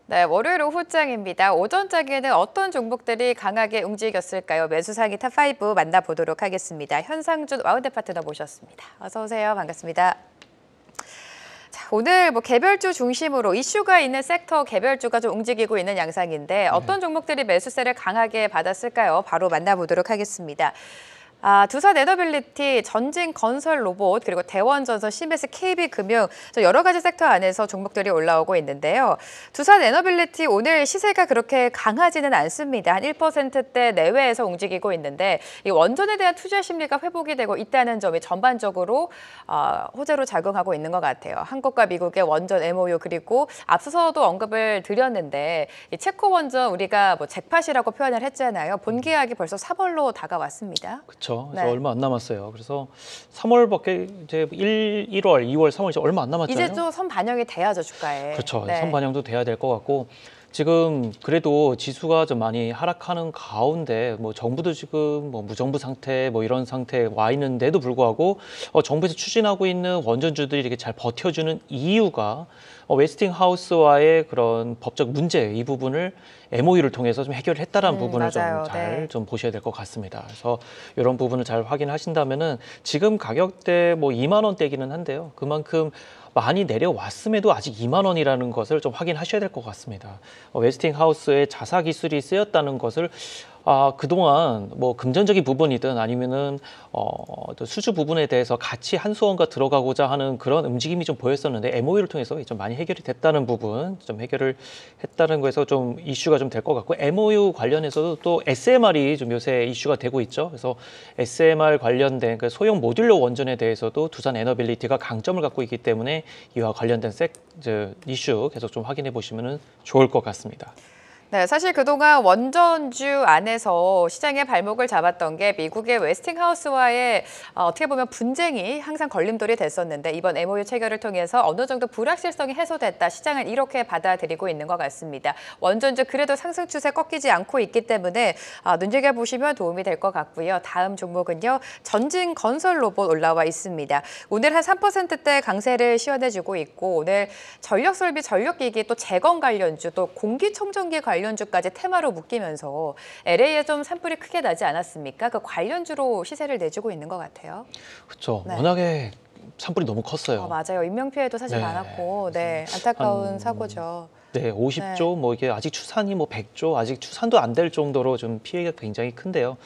네, 월요일 오후장입니다. 오전장에는 어떤 종목들이 강하게 움직였을까요? 매수 상위 탑5 만나보도록 하겠습니다. 현상준 와우대 파트너 모셨습니다. 어서 오세요. 반갑습니다. 자, 오늘 개별주 중심으로 이슈가 있는 섹터 개별주가 좀 움직이고 있는 양상인데 어떤 종목들이 매수세를 강하게 받았을까요? 바로 만나보도록 하겠습니다. 두산 에너빌리티, 전진 건설 로봇, 그리고 대원전선, CMS, KB금융 여러 가지 섹터 안에서 종목들이 올라오고 있는데요. 두산 에너빌리티 오늘 시세가 그렇게 강하지는 않습니다. 한 1%대 내외에서 움직이고 있는데 이 원전에 대한 투자 심리가 회복이 되고 있다는 점이 전반적으로 호재로 작용하고 있는 것 같아요. 한국과 미국의 원전 MOU 그리고 앞서서도 언급을 드렸는데 이 체코 원전 우리가 잭팟이라고 표현을 했잖아요. 본계약이 벌써 3월로 다가왔습니다. 그렇죠. 그래서 얼마 안 남았어요. 그래서 3월밖에 이제 1월, 2월, 3월 이제 얼마 안 남았잖아요. 이제 좀 선 반영이 돼야죠, 주가에. 그렇죠. 네. 선 반영도 돼야 될 것 같고 지금 그래도 지수가 좀 많이 하락하는 가운데 정부도 지금 무정부 상태 이런 상태에 와 있는데도 불구하고 정부에서 추진하고 있는 원전주들이 이렇게 잘 버텨주는 이유가 웨스팅하우스와의 그런 법적 문제 이 부분을 MOU를 통해서 좀 해결했다라는 부분을 맞아요. 좀 잘 네. 보셔야 될 것 같습니다. 그래서 이런 부분을 잘 확인하신다면은 지금 가격대 2만 원대기는 한데요. 그만큼 많이 내려왔음에도 아직 2만 원이라는 것을 좀 확인하셔야 될 것 같습니다. 웨스팅하우스의 자사 기술이 쓰였다는 것을 그동안 금전적인 부분이든 아니면은 또 수주 부분에 대해서 같이 한수원과 들어가고자 하는 그런 움직임이 좀 보였었는데 MOU를 통해서 좀 많이 해결이 됐다는 부분, 좀 해결을 했다는 거에서 좀 이슈가 좀 될 것 같고 MOU 관련해서도 또 SMR이 좀 요새 이슈가 되고 있죠. 그래서 SMR 관련된 그 소형 모듈러 원전에 대해서도 두산 에너빌리티가 강점을 갖고 있기 때문에 이와 관련된 이슈 계속 좀 확인해 보시면 좋을 것 같습니다. 네, 사실 그동안 원전주 안에서 시장의 발목을 잡았던 게 미국의 웨스팅하우스와의 어떻게 보면 분쟁이 항상 걸림돌이 됐었는데 이번 MOU 체결을 통해서 어느 정도 불확실성이 해소됐다. 시장은 이렇게 받아들이고 있는 것 같습니다. 원전주 그래도 상승 추세 꺾이지 않고 있기 때문에 눈여겨보시면 도움이 될 것 같고요. 다음 종목은요. 전진 건설 로봇 올라와 있습니다. 오늘 한 3%대 강세를 시연해주고 있고 오늘 전력 설비, 전력기기 또 재건 관련주 또 공기청정기 관련주까지 테마로 묶이면서 LA에 좀 산불이 크게 나지 않았습니까? 그 관련주로 시세를 내주고 있는 것 같아요. 그렇죠. 네. 워낙에 산불이 너무 컸어요. 맞아요. 인명피해도 사실 많았고, 네, 안타까운 사고죠. 네, 50조, 이게 아직 추산이 100조, 아직 추산도 안 될 정도로 좀 피해가 굉장히 큰데요.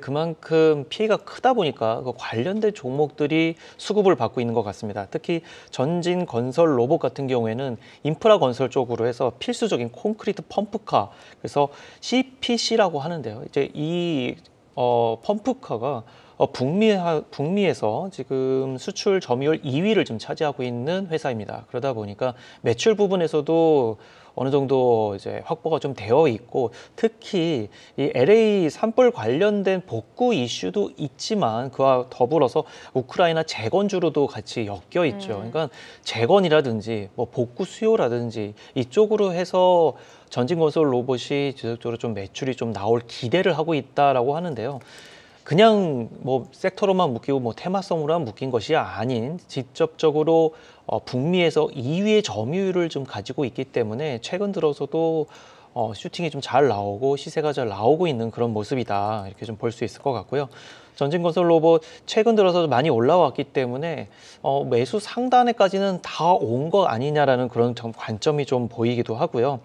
그만큼 피해가 크다 보니까 그 관련된 종목들이 수급을 받고 있는 것 같습니다. 특히 전진 건설 로봇 같은 경우에는 인프라 건설 쪽으로 해서 필수적인 콘크리트 펌프카, 그래서 CPC라고 하는데요. 이제 이 펌프카가 북미에서 지금 수출 점유율 2위를 좀 차지하고 있는 회사입니다. 그러다 보니까 매출 부분에서도 어느 정도 이제 확보가 좀 되어 있고 특히 이 LA 산불 관련된 복구 이슈도 있지만 그와 더불어서 우크라이나 재건주로도 같이 엮여 있죠. 그러니까 재건이라든지 복구 수요라든지 이쪽으로 해서 전진건설 로봇이 지속적으로 좀 매출이 좀 나올 기대를 하고 있다라고 하는데요. 그냥 섹터로만 묶이고 테마성으로만 묶인 것이 아닌 직접적으로 북미에서 2위의 점유율을 좀 가지고 있기 때문에 최근 들어서도 슈팅이 좀 잘 나오고 시세가 잘 나오고 있는 그런 모습이다 이렇게 좀 볼 수 있을 것 같고요. 전진건설 로봇 최근 들어서 많이 올라왔기 때문에 매수 상단에까지는 다 온 거 아니냐라는 그런 관점이 좀 보이기도 하고요.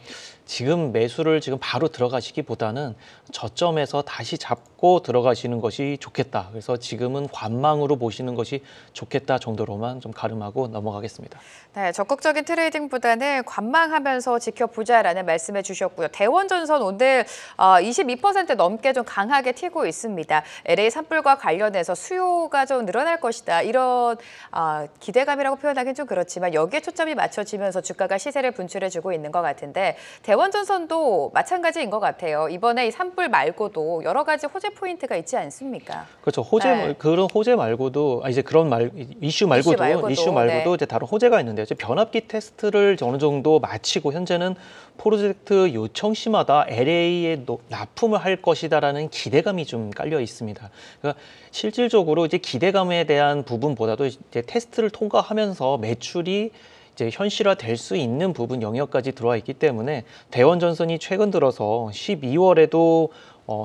지금 매수를 지금 바로 들어가시기보다는 저점에서 다시 잡고 들어가시는 것이 좋겠다. 그래서 지금은 관망으로 보시는 것이 좋겠다 정도로만 좀 가름하고 넘어가겠습니다. 네, 적극적인 트레이딩보다는 관망하면서 지켜보자라는 말씀해 주셨고요. 대원전선 오늘 22% 넘게 좀 강하게 튀고 있습니다. LA 산불과 관련해서 수요가 좀 늘어날 것이다. 이런 기대감이라고 표현하기는 좀 그렇지만 여기에 초점이 맞춰지면서 주가가 시세를 분출해주고 있는 것 같은데 대원전선도 마찬가지인 것 같아요. 이번에 이 산불 말고도 여러 가지 호재 포인트가 있지 않습니까? 그렇죠. 그런 호재 말고도 이제 이슈 말고도 네. 이제 다른 호재가 있는데요. 이제 변압기 테스트를 어느 정도 마치고 현재는 프로젝트 요청 시마다 LA에 납품을 할 것이다라는 기대감이 좀 깔려 있습니다. 그러니까 실질적으로 이제 기대감에 대한 부분보다도 이제 테스트를 통과하면서 매출이 이제 현실화될 수 있는 부분 영역까지 들어와 있기 때문에 대원 전선이 최근 들어서 12월에도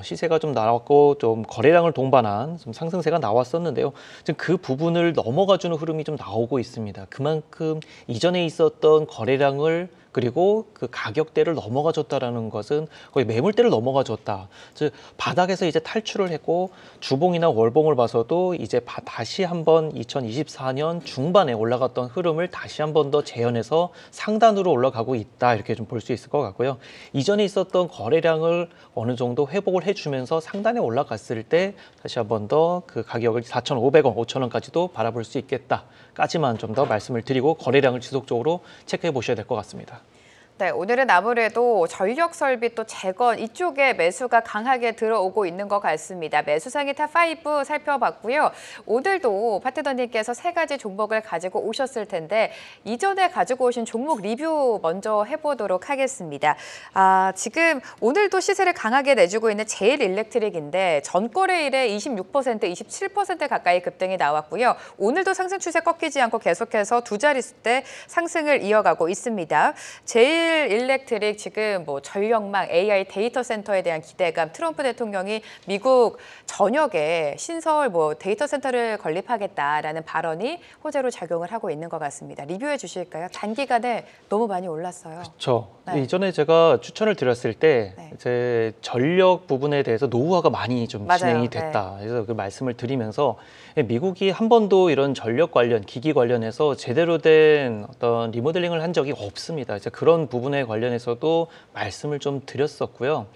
시세가 좀 나왔고 좀 거래량을 동반한 좀 상승세가 나왔었는데요. 지금 그 부분을 넘어가주는 흐름이 좀 나오고 있습니다. 그만큼 이전에 있었던 거래량을 그리고 그 가격대를 넘어가 줬다라는 것은 거의 매물대를 넘어가 줬다. 즉 바닥에서 이제 탈출을 했고 주봉이나 월봉을 봐서도 이제 다시 한번 2024년 중반에 올라갔던 흐름을 다시 한번 더 재현해서 상단으로 올라가고 있다. 이렇게 좀 볼 수 있을 것 같고요. 이전에 있었던 거래량을 어느 정도 회복을 해주면서 상단에 올라갔을 때 다시 한번 더 그 가격을 4,500원, 5,000원까지도 바라볼 수 있겠다까지만 좀 더 말씀을 드리고 거래량을 지속적으로 체크해 보셔야 될 것 같습니다. 네, 오늘은 아무래도 전력 설비 또 재건 이쪽에 매수가 강하게 들어오고 있는 것 같습니다. 매수상의 탑5 살펴봤고요. 오늘도 파트너님께서 3가지 종목을 가지고 오셨을 텐데 이전에 가지고 오신 종목 리뷰 먼저 해보도록 하겠습니다. 지금 오늘도 시세를 강하게 내주고 있는 제일일렉트릭인데 전거래일에 26%, 27% 가까이 급등이 나왔고요. 오늘도 상승 추세 꺾이지 않고 계속해서 두 자릿수대 상승을 이어가고 있습니다. 제일일렉트릭 지금 뭐 전력망, AI 데이터 센터에 대한 기대감, 트럼프 대통령이 미국 전역에 신설 뭐 데이터 센터를 건립하겠다라는 발언이 호재로 작용을 하고 있는 것 같습니다. 리뷰해 주실까요? 단기간에 너무 많이 올랐어요. 그렇죠. 네. 이전에 제가 추천을 드렸을 때 네. 이제 전력 부분에 대해서 노후화가 많이 좀 맞아요. 진행이 됐다. 그래서 그 말씀을 드리면서 미국이 한 번도 이런 전력 관련, 기기 관련해서 제대로 된 어떤 리모델링을 한 적이 없습니다. 이제 그런 부분에 관련해서도 말씀을 좀 드렸었고요.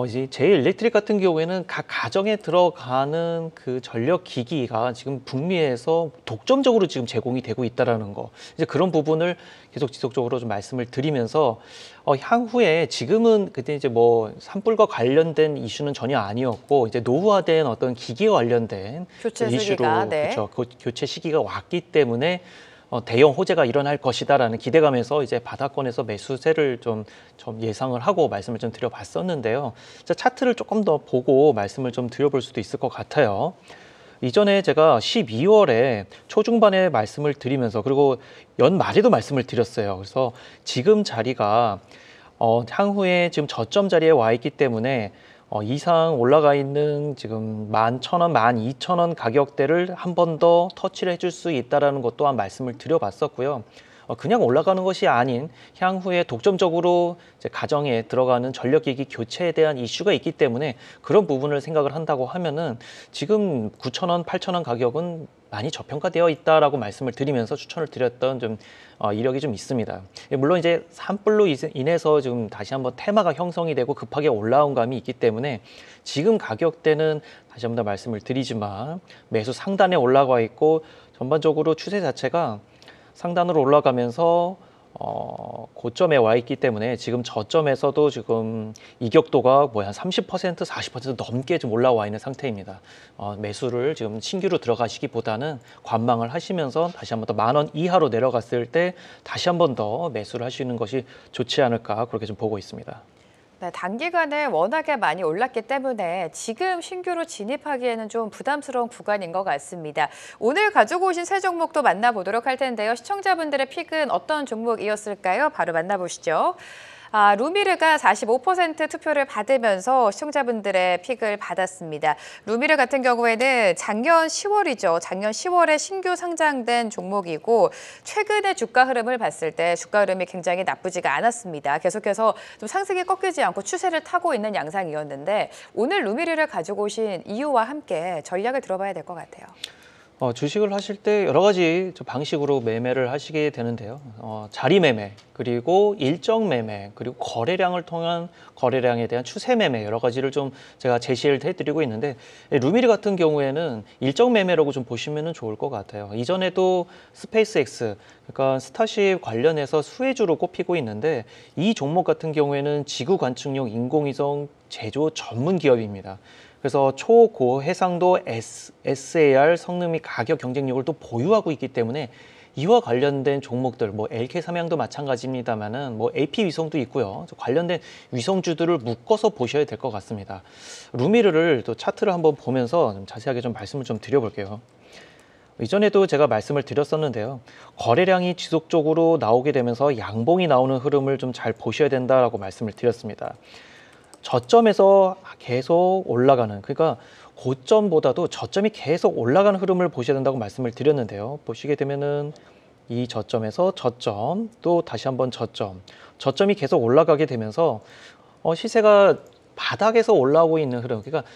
이제 제일일렉트릭 같은 경우에는 각 가정에 들어가는 그 전력 기기가 지금 북미에서 독점적으로 지금 제공이 되고 있다라는 거. 이제 그런 부분을 계속 지속적으로 좀 말씀을 드리면서 향후에 지금은 그때 이제 뭐 산불과 관련된 이슈는 전혀 아니었고 이제 노후화된 어떤 기기에 관련된 교체 이슈로 시기가, 네. 그렇죠. 교체 시기가 왔기 때문에 대형 호재가 일어날 것이다라는 기대감에서 이제 바닥권에서 매수세를 좀 예상을 하고 말씀을 좀 드려봤었는데요. 자, 차트를 조금 더 보고 말씀을 좀 드려볼 수도 있을 것 같아요. 이전에 제가 12월에 초중반에 말씀을 드리면서 그리고 연말에도 말씀을 드렸어요. 그래서 지금 자리가 향후에 지금 저점 자리에 와 있기 때문에 이상 올라가 있는 지금 11,000원, 12,000원 가격대를 한 번 더 터치를 해줄 수 있다는 것 또한 말씀을 드려봤었고요. 그냥 올라가는 것이 아닌 향후에 독점적으로 이제 가정에 들어가는 전력기기 교체에 대한 이슈가 있기 때문에 그런 부분을 생각을 한다고 하면은 지금 9,000원, 8,000원 가격은 많이 저평가되어 있다라고 말씀을 드리면서 추천을 드렸던 좀 이력이 좀 있습니다. 물론 이제 산불로 인해서 지금 다시 한번 테마가 형성이 되고 급하게 올라온 감이 있기 때문에 지금 가격대는 다시 한번 더 말씀을 드리지만 매수 상단에 올라가 있고 전반적으로 추세 자체가 상단으로 올라가면서 고점에 와 있기 때문에 지금 저점에서도 지금 이격도가 한 30%, 40% 넘게 좀 올라와 있는 상태입니다. 매수를 지금 신규로 들어가시기보다는 관망을 하시면서 다시 한번 더 10,000원 이하로 내려갔을 때 다시 한번 더 매수를 하시는 것이 좋지 않을까 그렇게 좀 보고 있습니다. 네, 단기간에 워낙에 많이 올랐기 때문에 지금 신규로 진입하기에는 좀 부담스러운 구간인 것 같습니다. 오늘 가지고 오신 세 종목도 만나보도록 할 텐데요. 시청자분들의 픽은 어떤 종목이었을까요? 바로 만나보시죠. 루미르가 45% 투표를 받으면서 시청자분들의 픽을 받았습니다. 루미르 같은 경우에는 작년 10월이죠. 작년 10월에 신규 상장된 종목이고 최근의 주가 흐름을 봤을 때 주가 흐름이 굉장히 나쁘지가 않았습니다. 계속해서 좀 상승이 꺾이지 않고 추세를 타고 있는 양상이었는데 오늘 루미르를 가지고 오신 이유와 함께 전략을 들어봐야 될 것 같아요. 주식을 하실 때 여러 가지 방식으로 매매를 하시게 되는데요. 자리 매매, 그리고 일정 매매, 그리고 거래량을 통한 거래량에 대한 추세 매매 여러 가지를 좀 제가 제시를 해드리고 있는데 루미르 같은 경우에는 일정 매매라고 좀 보시면 좋을 것 같아요. 이전에도 스페이스X, 그러니까 스타쉽 관련해서 수혜주로 꼽히고 있는데 이 종목 같은 경우에는 지구 관측용 인공위성 제조 전문 기업입니다. 그래서 초고해상도 SAR 성능 및 가격 경쟁력을 또 보유하고 있기 때문에 이와 관련된 종목들, 뭐 LK 삼양도 마찬가지입니다만은 뭐 AP 위성도 있고요. 관련된 위성주들을 묶어서 보셔야 될 것 같습니다. 루미르를 또 차트를 한번 보면서 좀 자세하게 좀 말씀을 좀 드려볼게요. 이전에도 제가 말씀을 드렸었는데요. 거래량이 지속적으로 나오게 되면서 양봉이 나오는 흐름을 좀 잘 보셔야 된다라고 말씀을 드렸습니다. 저점에서 계속 올라가는, 그러니까 고점보다도 저점이 계속 올라가는 흐름을 보셔야 된다고 말씀을 드렸는데요. 보시게 되면은 이 저점에서 저점, 또 다시 한번 저점이 계속 올라가게 되면서 시세가 바닥에서 올라오고 있는 흐름. 그러니까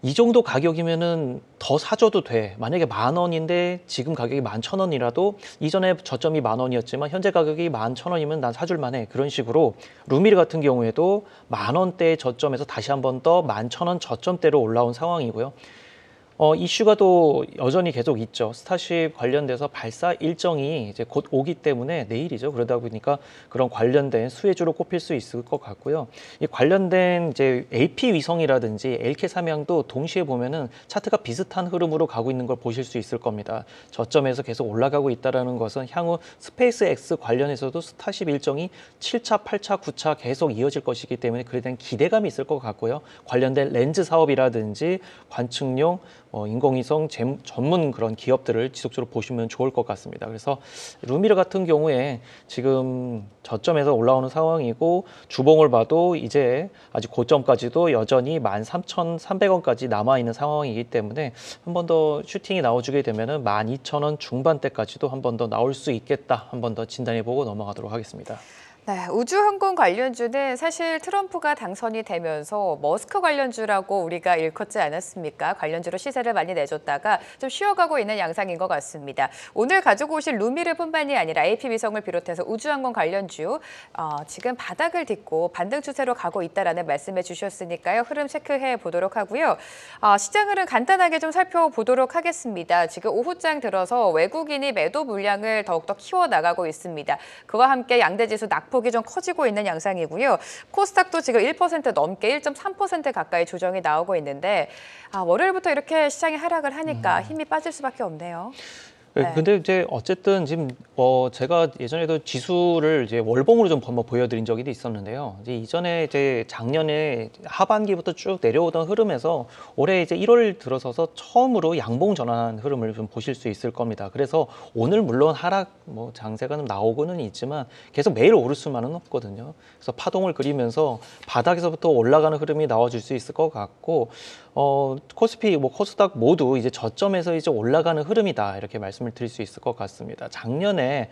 이 정도 가격이면은 더 사줘도 돼. 만약에 10,000원인데 지금 가격이 11,000원이라도 이전에 저점이 10,000원이었지만 현재 가격이 11,000원이면 난 사줄 만해. 그런 식으로 루미르 같은 경우에도 10,000원대 저점에서 다시 한 번 더 11,000원 저점대로 올라온 상황이고요. 이슈가 또 여전히 계속 있죠. 스타쉽 관련돼서 발사 일정이 이제 곧 오기 때문에 내일이죠. 그러다 보니까 그런 관련된 수혜주로 꼽힐 수 있을 것 같고요. 이 관련된 이제 AP 위성이라든지 LK 삼양도 동시에 보면은 차트가 비슷한 흐름으로 가고 있는 걸 보실 수 있을 겁니다. 저점에서 계속 올라가고 있다라는 것은 향후 스페이스 X 관련해서도 스타쉽 일정이 7차, 8차, 9차 계속 이어질 것이기 때문에 그에 대한 기대감이 있을 것 같고요. 관련된 렌즈 사업이라든지 관측용 인공위성 전문 그런 기업들을 지속적으로 보시면 좋을 것 같습니다. 그래서 루미르 같은 경우에 지금 저점에서 올라오는 상황이고 주봉을 봐도 이제 아직 고점까지도 여전히 13,300원까지 남아있는 상황이기 때문에 한 번 더 슈팅이 나와주게 되면 12,000원 중반대까지도 한 번 더 나올 수 있겠다. 한 번 더 진단해보고 넘어가도록 하겠습니다. 네, 우주항공 관련주는 사실 트럼프가 당선이 되면서 머스크 관련주라고 우리가 일컫지 않았습니까? 관련주로 시세를 많이 내줬다가 좀 쉬어가고 있는 양상인 것 같습니다. 오늘 가지고 오신 루미르뿐만이 아니라 AP위성을 비롯해서 우주항공 관련주 지금 바닥을 딛고 반등 추세로 가고 있다라는 말씀해 주셨으니까요. 흐름 체크해 보도록 하고요. 시장 흐름 간단하게 좀 살펴보도록 하겠습니다. 지금 오후장 들어서 외국인이 매도 물량을 더욱더 키워나가고 있습니다. 그와 함께 양대지수 낙폭이 좀 커지고 있는 양상이고요. 코스닥도 지금 1% 넘게 1.3% 가까이 조정이 나오고 있는데 월요일부터 이렇게 시장이 하락을 하니까 힘이 빠질 수밖에 없네요. 네. 근데 이제 어쨌든 지금 제가 예전에도 지수를 이제 월봉으로 좀 한번 보여드린 적이 있었는데요. 이제 이전에 이제 작년에 하반기부터 쭉 내려오던 흐름에서 올해 이제 1월 들어서서 처음으로 양봉 전환한 흐름을 좀 보실 수 있을 겁니다. 그래서 오늘 물론 하락 장세가 좀 나오고는 있지만 계속 매일 오를 수만은 없거든요. 그래서 파동을 그리면서 바닥에서부터 올라가는 흐름이 나와줄 수 있을 것 같고 코스피, 코스닥 모두 이제 저점에서 이제 올라가는 흐름이다 이렇게 말씀을 드릴 수 있을 것 같습니다. 작년에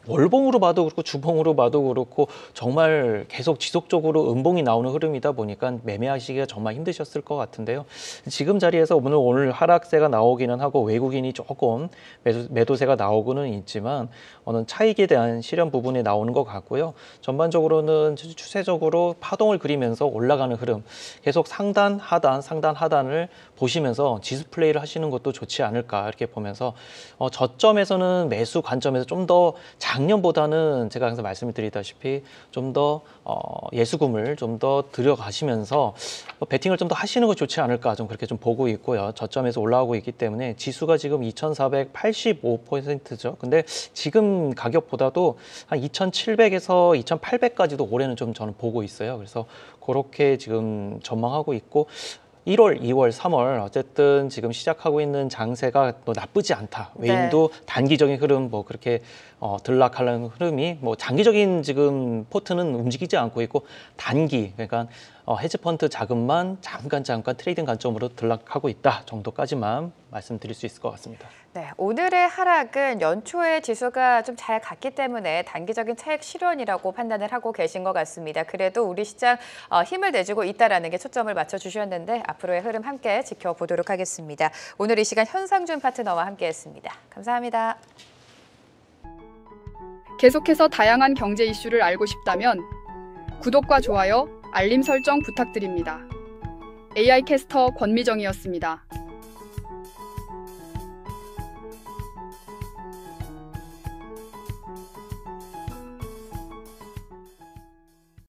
월봉으로 봐도 그렇고 주봉으로 봐도 그렇고 정말 계속 지속적으로 음봉이 나오는 흐름이다 보니까 매매하시기가 정말 힘드셨을 것 같은데요. 지금 자리에서 오늘 하락세가 나오기는 하고 외국인이 조금 매도세가 나오고는 있지만 어느 차익에 대한 실현 부분이 나오는 것 같고요. 전반적으로는 추세적으로 파동을 그리면서 올라가는 흐름, 계속 상단, 하단을 보시면서 지수 플레이를 하시는 것도 좋지 않을까 이렇게 보면서 저점에서는 매수 관점에서 좀 더 작년보다는 제가 항상 말씀을 드리다시피 좀 더 예수금을 좀 더 들여가시면서 베팅을 좀 더 하시는 거 좋지 않을까 좀 그렇게 좀 보고 있고요. 저점에서 올라오고 있기 때문에 지수가 지금 2,485%죠. 근데 지금 가격보다도 한 2,700에서 2,800까지도 올해는 좀 저는 보고 있어요. 그래서 그렇게 지금 전망하고 있고 1월, 2월, 3월 어쨌든 지금 시작하고 있는 장세가 또 나쁘지 않다. 외인도 단기적인 흐름 그렇게 들락하려는 흐름이 장기적인 지금 포트는 움직이지 않고 있고 단기 그러니까 헤지펀드 자금만 잠깐 트레이딩 관점으로 들락하고 있다 정도까지만 말씀드릴 수 있을 것 같습니다. 네, 오늘의 하락은 연초에 지수가 좀 잘 갔기 때문에 단기적인 차익 실현이라고 판단을 하고 계신 것 같습니다. 그래도 우리 시장 힘을 내주고 있다라는 게 초점을 맞춰주셨는데 앞으로의 흐름 함께 지켜보도록 하겠습니다. 오늘 이 시간 현상준 파트너와 함께했습니다. 감사합니다. 계속해서 다양한 경제 이슈를 알고 싶다면 구독과 좋아요, 알림 설정 부탁드립니다. AI 캐스터 권미정이었습니다.